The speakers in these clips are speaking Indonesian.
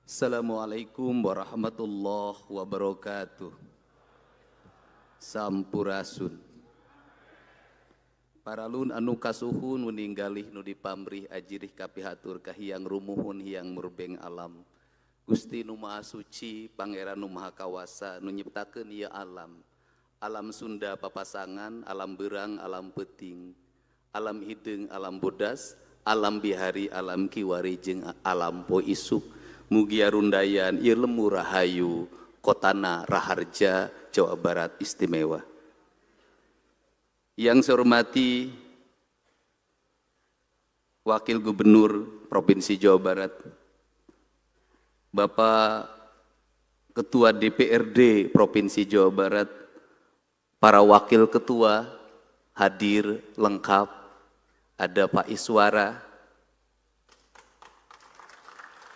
Assalamualaikum warahmatullahi wabarakatuh. Sampurasun. Paralun anu kasuhun meninggalih nu dipamrih ajirih kapihatur kahiyang rumuhun hiyang murbeng alam. Gusti nu Maha Suci, Pangeran nu Maha Kawasa nu nyiptakeun ieu alam. Alam Sunda papasangan, alam berang, alam peting, alam hideung, alam bodas, alam bihari, alam kiwari jeung alam poe isuk. Mugia rundayan ieu lemu rahayu kotana Raharja, Jawa Barat istimewa. Yang saya hormati Wakil Gubernur Provinsi Jawa Barat, Bapak Ketua DPRD Provinsi Jawa Barat, para Wakil Ketua hadir lengkap, ada Pak Iswara,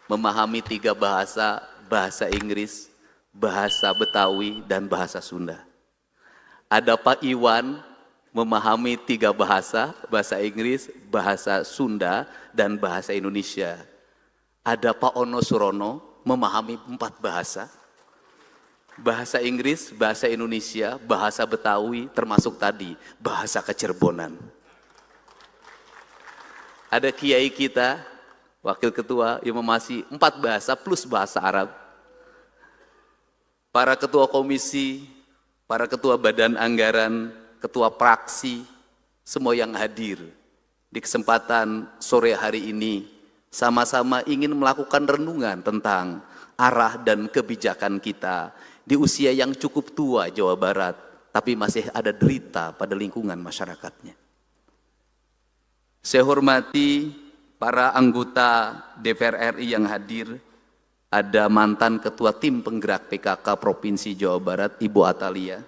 memahami 3 bahasa, bahasa Inggris, bahasa Betawi, dan bahasa Sunda. Ada Pak Iwan, memahami 3 bahasa, bahasa Inggris, bahasa Sunda, dan bahasa Indonesia. Ada Pak Ono Surono, memahami 4 bahasa, bahasa Inggris, bahasa Indonesia, bahasa Betawi, termasuk tadi, bahasa Kecerbonan. Ada Kiai kita, Wakil Ketua yang memasi 4 bahasa plus bahasa Arab. Para ketua komisi, para ketua badan anggaran, ketua praksi, semua yang hadir di kesempatan sore hari ini sama-sama ingin melakukan renungan tentang arah dan kebijakan kita di usia yang cukup tua Jawa Barat, tapi masih ada derita pada lingkungan masyarakatnya. Saya hormati para anggota DPR RI yang hadir, ada mantan Ketua Tim Penggerak PKK Provinsi Jawa Barat, Ibu Atalia,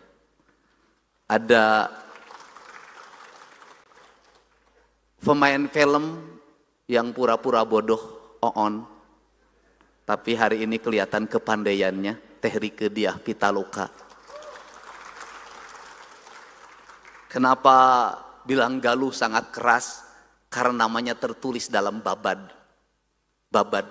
ada pemain film yang pura-pura bodoh, Oon, tapi hari ini kelihatan kepandaiannya, Teh Rike Diah Pitaloka. Kenapa bilang Galuh sangat keras? Karena namanya tertulis dalam babad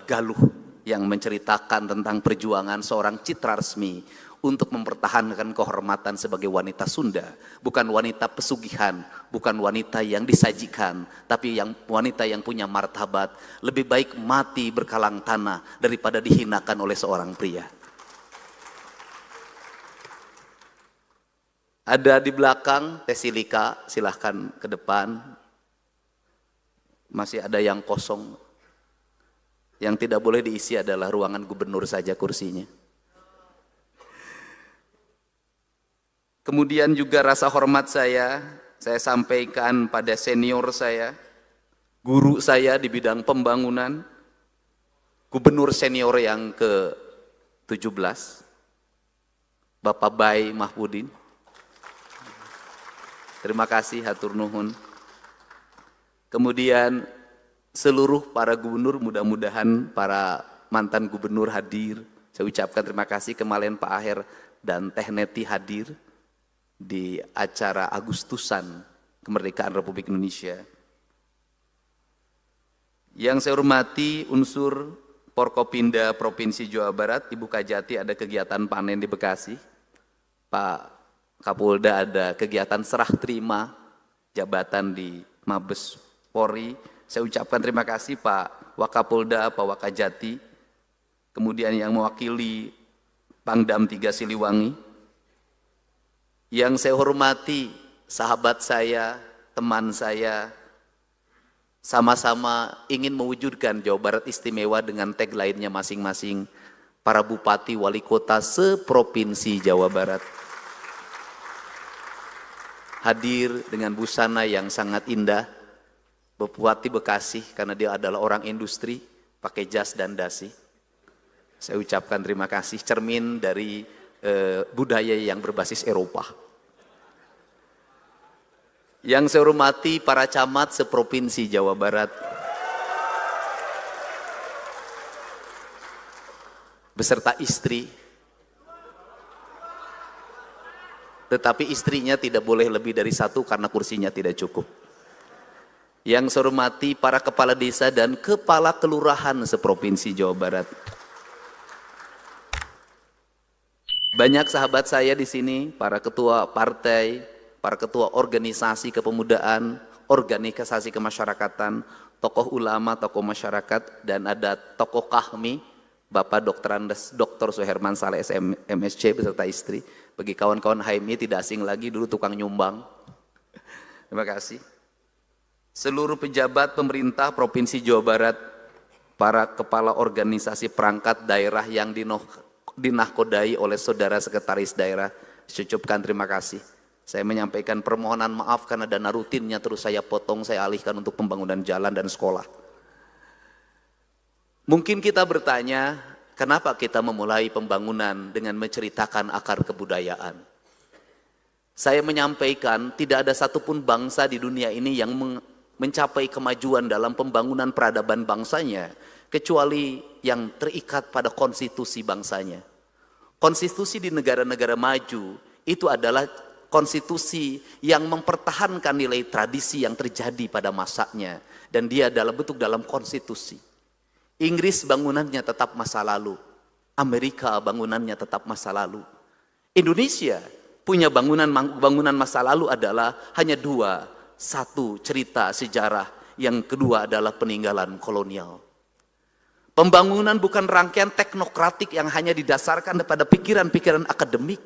Galuh yang menceritakan tentang perjuangan seorang Citraresmi untuk mempertahankan kehormatan sebagai wanita Sunda, bukan wanita pesugihan, bukan wanita yang disajikan, tapi wanita yang punya martabat. Lebih baik mati berkalang tanah daripada dihinakan oleh seorang pria. Ada di belakang Teh Silika, silahkan ke depan. Masih ada yang kosong. Yang tidak boleh diisi adalah ruangan gubernur saja kursinya. Kemudian juga rasa hormat saya sampaikan pada senior saya, guru saya di bidang pembangunan, gubernur senior yang ke-17, Bapak Bay Mahfudin. Terima kasih, hatur nuhun. Kemudian seluruh para gubernur, mudah-mudahan para mantan gubernur hadir. Saya ucapkan terima kasih, kemarin Pak Aher dan Teh Neti hadir di acara Agustusan Kemerdekaan Republik Indonesia. Yang saya hormati unsur Porkopinda Provinsi Jawa Barat, Ibu Kajati ada kegiatan panen di Bekasi. Pak Kapolda ada kegiatan serah terima jabatan di Mabes Polri. Saya ucapkan terima kasih Pak Wakapolda, Pak Wakajati, kemudian yang mewakili Pangdam 3 Siliwangi. Yang saya hormati sahabat saya, teman saya, sama-sama ingin mewujudkan Jawa Barat istimewa dengan tagline-nya masing-masing, para bupati wali kota seprovinsi Jawa Barat. Hadir dengan busana yang sangat indah, Bupati Bekasi karena dia adalah orang industri, pakai jas dan dasi. Saya ucapkan terima kasih, cermin dari budaya yang berbasis Eropa. Yang saya hormati para camat seprovinsi Jawa Barat, beserta istri, tetapi istrinya tidak boleh lebih dari 1 karena kursinya tidak cukup. Yang saya hormati para kepala desa dan kepala kelurahan seprovinsi Jawa Barat. Banyak sahabat saya di sini, para ketua partai, para ketua organisasi kepemudaan, organisasi kemasyarakatan, tokoh ulama, tokoh masyarakat, dan ada tokoh kami, Bapak Dr. Andes, Dr. Suherman Saleh MSc beserta istri. Bagi kawan-kawan HMI tidak asing lagi, dulu tukang nyumbang. Terima kasih. Seluruh pejabat pemerintah Provinsi Jawa Barat, para kepala organisasi perangkat daerah yang dinahkodai oleh saudara sekretaris daerah, saya ucapkan terima kasih. Saya menyampaikan permohonan maaf karena dana rutinnya terus saya potong, saya alihkan untuk pembangunan jalan dan sekolah. Mungkin kita bertanya, kenapa kita memulai pembangunan dengan menceritakan akar kebudayaan? Saya menyampaikan tidak ada satupun bangsa di dunia ini yang mencapai kemajuan dalam pembangunan peradaban bangsanya, kecuali yang terikat pada konstitusi bangsanya. Konstitusi di negara-negara maju itu adalah konstitusi yang mempertahankan nilai tradisi yang terjadi pada masanya, dan dia dalam bentuk dalam konstitusi. Inggris bangunannya tetap masa lalu, Amerika bangunannya tetap masa lalu. Indonesia punya bangunan masa lalu adalah hanya dua. Satu, cerita sejarah, yang kedua adalah peninggalan kolonial. Pembangunan bukan rangkaian teknokratik yang hanya didasarkan pada pikiran-pikiran akademik.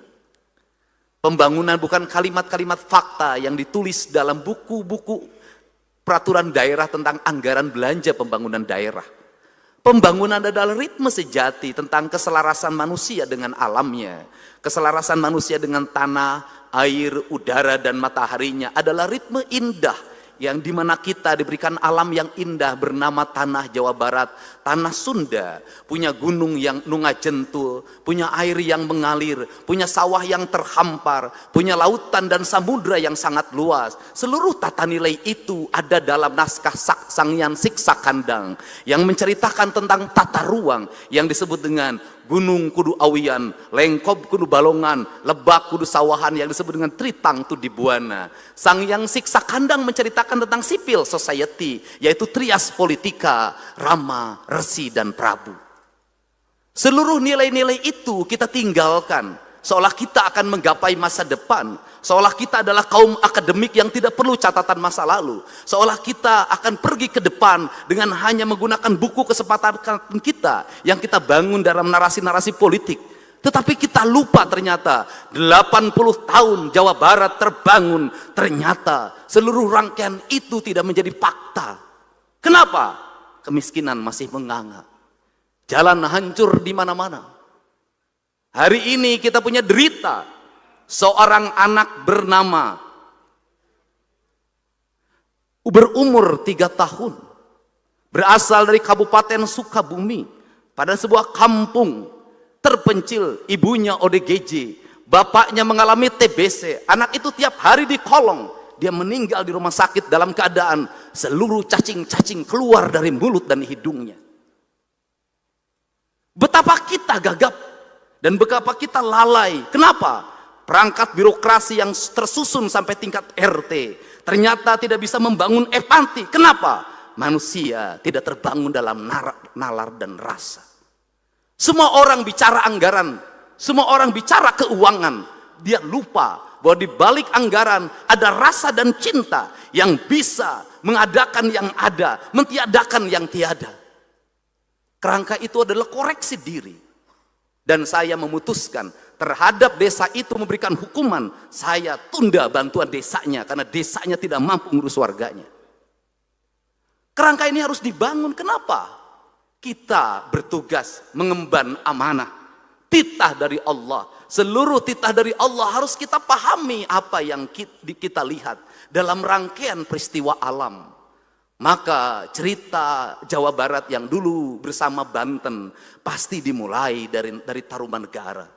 Pembangunan bukan kalimat-kalimat fakta yang ditulis dalam buku-buku peraturan daerah tentang anggaran belanja pembangunan daerah. Pembangunan adalah ritme sejati tentang keselarasan manusia dengan alamnya. Keselarasan manusia dengan tanah, air, udara, dan mataharinya adalah ritme indah yang dimana kita diberikan alam yang indah bernama tanah Jawa Barat, tanah Sunda, punya gunung yang nungajentul, punya air yang mengalir, punya sawah yang terhampar, punya lautan dan samudra yang sangat luas. Seluruh tata nilai itu ada dalam naskah Sanghyang Siksa Kandang yang menceritakan tentang tata ruang yang disebut dengan gunung kudu awian, lengkop kudu balongan, lebak kudu sawahan yang disebut dengan tritang tu dibuana. Sanghyang Siksa Kandang menceritakan tentang civil society, yaitu trias politika, Rama, Resi, dan Prabu. Seluruh nilai-nilai itu kita tinggalkan, seolah kita akan menggapai masa depan, seolah kita adalah kaum akademik yang tidak perlu catatan masa lalu, seolah kita akan pergi ke depan dengan hanya menggunakan buku kesempatan kita yang kita bangun dalam narasi-narasi politik. Tetapi kita lupa ternyata 80 tahun Jawa Barat terbangun, ternyata seluruh rangkaian itu tidak menjadi fakta. Kenapa? Kemiskinan masih menganga, jalan hancur di mana-mana. Hari ini kita punya derita seorang anak bernama berumur 3 tahun, berasal dari Kabupaten Sukabumi, pada sebuah kampung terpencil, ibunya ODGJ, bapaknya mengalami TBC, anak itu tiap hari di kolong, dia meninggal di rumah sakit dalam keadaan seluruh cacing-cacing keluar dari mulut dan hidungnya. Betapa kita gagap dan betapa kita lalai. Kenapa? Perangkat birokrasi yang tersusun sampai tingkat RT ternyata tidak bisa membangun empati. Kenapa? Manusia tidak terbangun dalam nalar dan rasa. Semua orang bicara anggaran, semua orang bicara keuangan. Dia lupa bahwa di balik anggaran ada rasa dan cinta yang bisa mengadakan yang ada, mentiadakan yang tiada. Kerangka itu adalah koreksi diri. Dan saya memutuskan terhadap desa itu memberikan hukuman. Saya tunda bantuan desanya karena desanya tidak mampu ngurus warganya. Kerangka ini harus dibangun. Kenapa? Kita bertugas mengemban amanah, titah dari Allah. Seluruh titah dari Allah harus kita pahami apa yang kita lihat dalam rangkaian peristiwa alam. Maka cerita Jawa Barat yang dulu bersama Banten pasti dimulai dari Tarumanegara.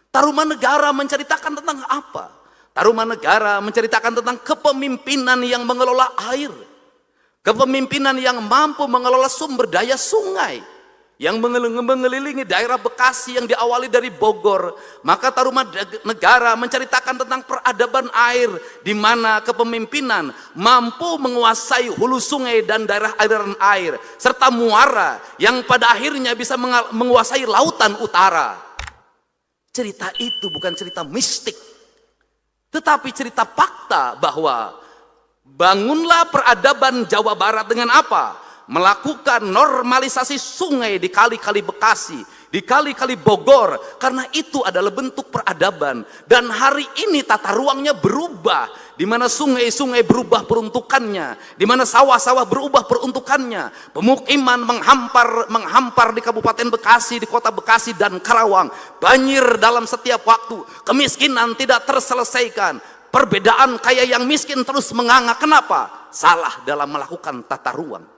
Tarumanegara menceritakan tentang apa? Tarumanegara menceritakan tentang kepemimpinan yang mengelola air. Kepemimpinan yang mampu mengelola sumber daya sungai yang mengelilingi daerah Bekasi yang diawali dari Bogor. Maka Tarumanegara menceritakan tentang peradaban air, di mana kepemimpinan mampu menguasai hulu sungai dan daerah aliran air, serta muara yang pada akhirnya bisa menguasai lautan utara. cerita itu bukan cerita mistik, tetapi cerita fakta bahwa bangunlah peradaban Jawa Barat dengan apa? Melakukan normalisasi sungai di kali-kali Bekasi, di kali-kali Bogor, karena itu adalah bentuk peradaban. Dan hari ini tata ruangnya berubah, di mana sungai-sungai berubah peruntukannya, di mana sawah-sawah berubah peruntukannya, pemukiman menghampar di Kabupaten Bekasi, di Kota Bekasi dan Karawang, banjir dalam setiap waktu, kemiskinan tidak terselesaikan, perbedaan kaya yang miskin terus menganga. Kenapa? Salah dalam melakukan tata ruang.